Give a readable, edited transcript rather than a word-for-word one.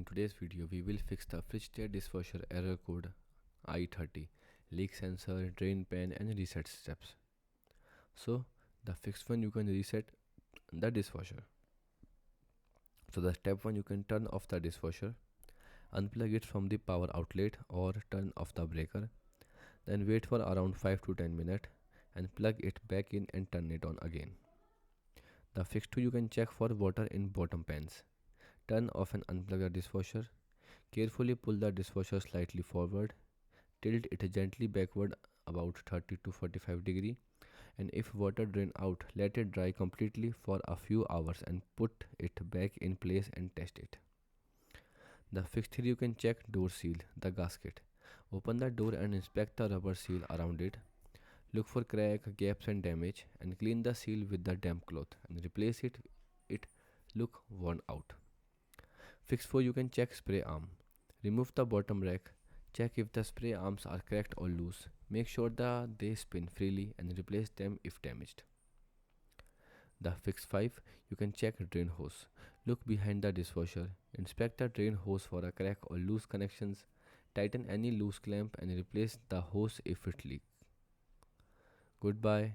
today's video, we will fix the Frigidaire Dishwasher error code i30, leak sensor, drain pan and reset steps. So the fixed one, you can reset the dishwasher. So the step 1, you can turn off the dishwasher, unplug it from the power outlet or turn off the breaker. Then wait for around 5 to 10 minutes and plug it back in and turn it on again. The fix 2, you can check for water in bottom pans. Turn off and unplug the dishwasher. Carefully pull the dishwasher slightly forward. Tilt it gently backward about 30 to 45 degree, and if water drain out, let it dry completely for a few hours and put it back in place and test it. The fix 3, you can check door seal, the gasket. Open the door and inspect the rubber seal around it. Look for crack, gaps and damage and clean the seal with the damp cloth and replace it look worn out. Fix 4, you can check spray arm. Remove the bottom rack. Check if the spray arms are cracked or loose. Make sure that they spin freely and replace them if damaged. The fix 5, you can check drain hose. Look behind the dishwasher. Inspect the drain hose for a crack or loose connections. Tighten any loose clamp and replace the hose if it leaks. Goodbye.